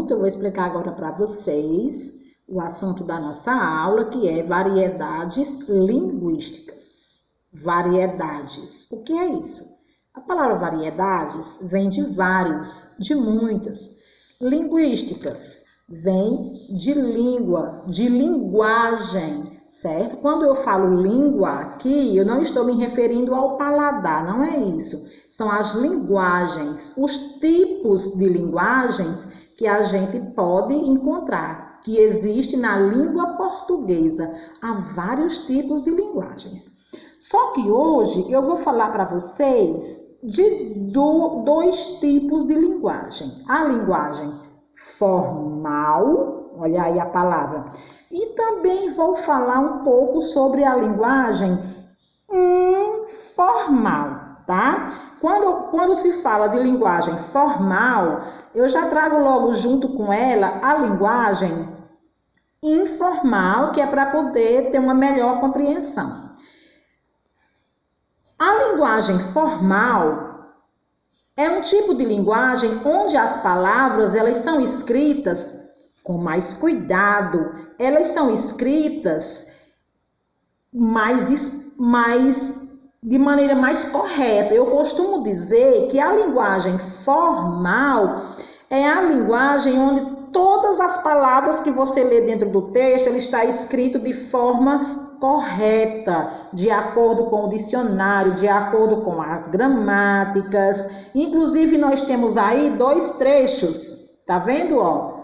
que eu vou explicar agora para vocês o assunto da nossa aula, que é variedades linguísticas. Variedades. O que é isso? A palavra variedades vem de vários, de muitas. Linguísticas vem de língua, de linguagem, certo? Quando eu falo língua aqui, eu não estou me referindo ao paladar, não é isso. São as linguagens, os tipos de linguagens que a gente pode encontrar, que existe na língua portuguesa. Há vários tipos de linguagens. Só que hoje eu vou falar para vocês de dois tipos de linguagem. A linguagem formal, olha aí a palavra, e também vou falar um pouco sobre a linguagem informal, tá? Quando se fala de linguagem formal, eu já trago logo junto com ela a linguagem informal, que é para poder ter uma melhor compreensão. A linguagem formal é um tipo de linguagem onde as palavras elas são escritas com mais cuidado, elas são escritas de maneira mais correta. Eu costumo dizer que a linguagem formal é a linguagem onde todas as palavras que você lê dentro do texto, ele está escrito de forma correta, de acordo com o dicionário, de acordo com as gramáticas. Inclusive, nós temos aí dois trechos, tá vendo, ó?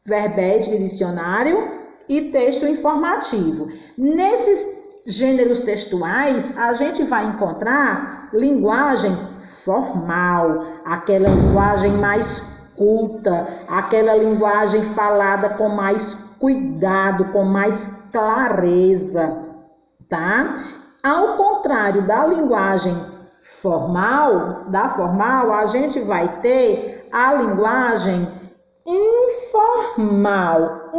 Verbete de dicionário e texto informativo. Nesses gêneros textuais, a gente vai encontrar linguagem formal, aquela linguagem mais culta, aquela linguagem falada com mais cuidado, com mais clareza, tá? Ao contrário da linguagem formal, a gente vai ter a linguagem informal.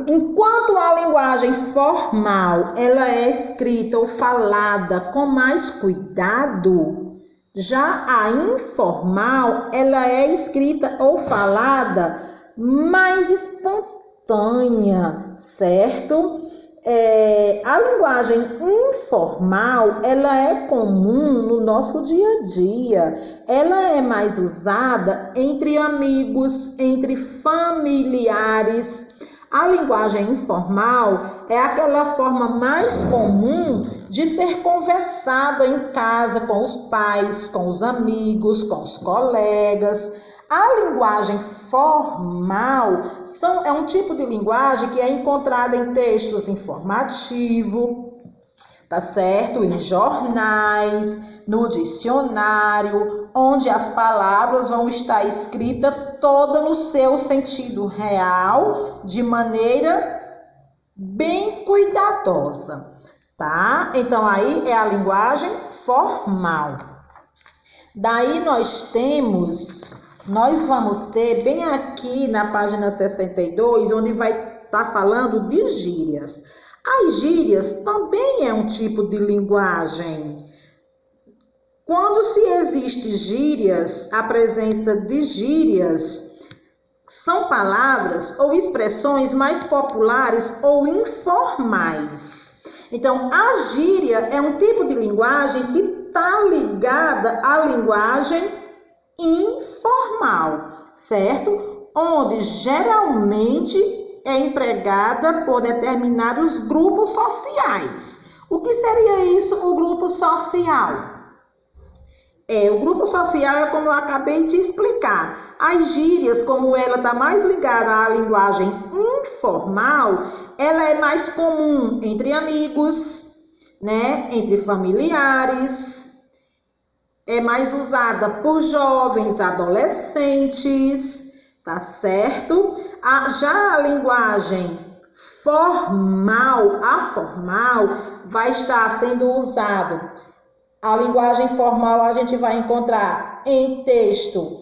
Enquanto a linguagem formal ela é escrita ou falada com mais cuidado, já a informal ela é escrita ou falada mais espontânea, certo? A linguagem informal ela é comum no nosso dia a dia, ela é mais usada entre amigos, entre familiares. A linguagem informal é aquela forma mais comum de ser conversada em casa com os pais, com os amigos, com os colegas. A linguagem formal é um tipo de linguagem que é encontrada em textos informativos, tá certo? Em jornais, no dicionário, onde as palavras vão estar escritas toda no seu sentido real, de maneira bem cuidadosa, tá? Então aí é a linguagem formal. Daí nós vamos ter bem aqui na página 62, onde vai estar falando de gírias. As gírias também é um tipo de linguagem. Quando se existe gírias, a presença de gírias são palavras ou expressões mais populares ou informais. Então, a gíria é um tipo de linguagem que está ligada à linguagem informal, certo? Onde geralmente é empregada por determinados grupos sociais. O que seria isso, o grupo social? O grupo social é como eu acabei de explicar. As gírias, como ela está mais ligada à linguagem informal, ela é mais comum entre amigos, né? Entre familiares. É mais usada por jovens, adolescentes, tá certo? Já a linguagem formal, a formal, vai estar sendo usado. A linguagem formal a gente vai encontrar em texto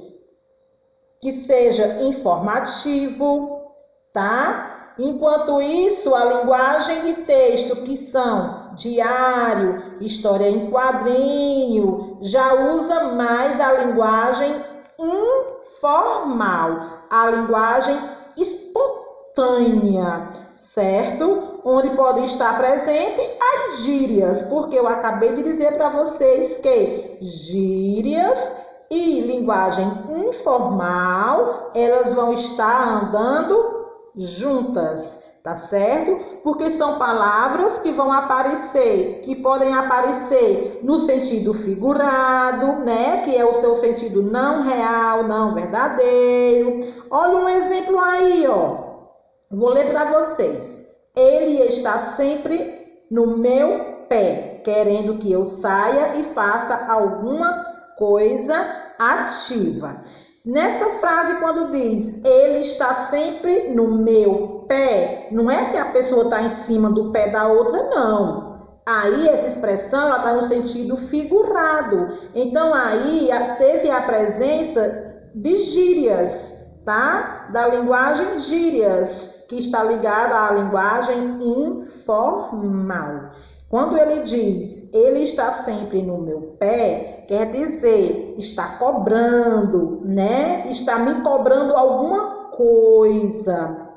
que seja informativo, tá? Enquanto isso, a linguagem de texto que são diário, história em quadrinho, já usa mais a linguagem informal, a linguagem espontânea, certo? Onde pode estar presente as gírias, porque eu acabei de dizer para vocês que gírias e linguagem informal, elas vão estar andando juntas, tá certo? Porque são palavras que vão aparecer, que podem aparecer no sentido figurado, né? Que é o seu sentido não real, não verdadeiro. Olha um exemplo aí, ó. Vou ler para vocês. Ele está sempre no meu pé, querendo que eu saia e faça alguma coisa ativa. Nessa frase, quando diz ele está sempre no meu pé, não é que a pessoa está em cima do pé da outra, não. Aí essa expressão ela está no sentido figurado. Então aí teve a presença de gírias, tá? Da linguagem gírias, que está ligada à linguagem informal. Quando ele diz, ele está sempre no meu pé, quer dizer, está cobrando, né? Está me cobrando alguma coisa.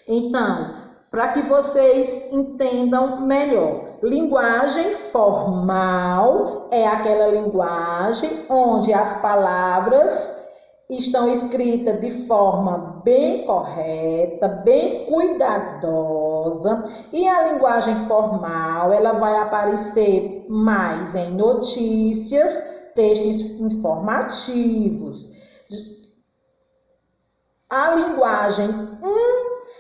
Então, para que vocês entendam melhor, linguagem formal é aquela linguagem onde as palavras estão escritas de forma bem correta, bem cuidadosa, e a linguagem formal ela vai aparecer mais em notícias, textos informativos. A linguagem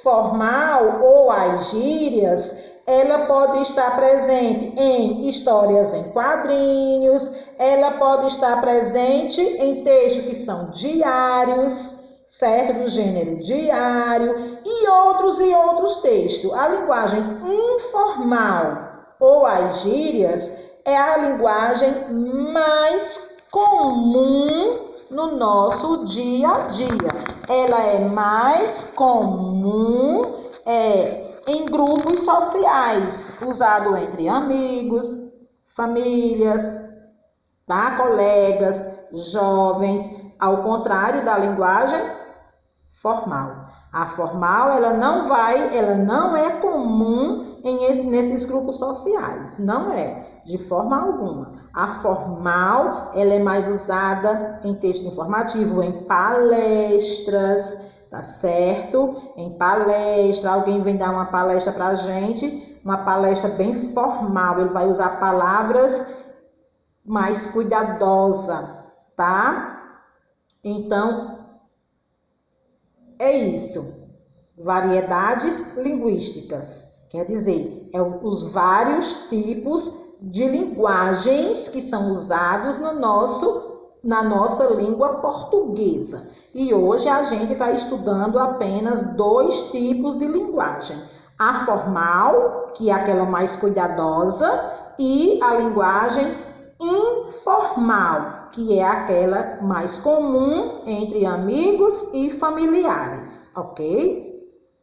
informal ou as gírias, ela pode estar presente em histórias em quadrinhos, ela pode estar presente em textos que são diários, certo? Do gênero diário e outros textos. A linguagem informal ou as gírias é a linguagem mais comum no nosso dia a dia. Ela é mais comum em grupos sociais, usado entre amigos, famílias, tá? Colegas, jovens, ao contrário da linguagem formal. A formal ela não é comum nesses grupos sociais, não é, de forma alguma. A formal ela é mais usada em texto informativo, em palestras, tá certo? Em palestra, alguém vem dar uma palestra para a gente, uma palestra bem formal, ele vai usar palavras mais cuidadosas, tá? Então, é isso. Variedades linguísticas, quer dizer, os vários tipos de linguagens que são usados na nossa língua portuguesa. E hoje a gente está estudando apenas 2 tipos de linguagem. A formal, que é aquela mais cuidadosa, e a linguagem informal, que é aquela mais comum entre amigos e familiares, ok?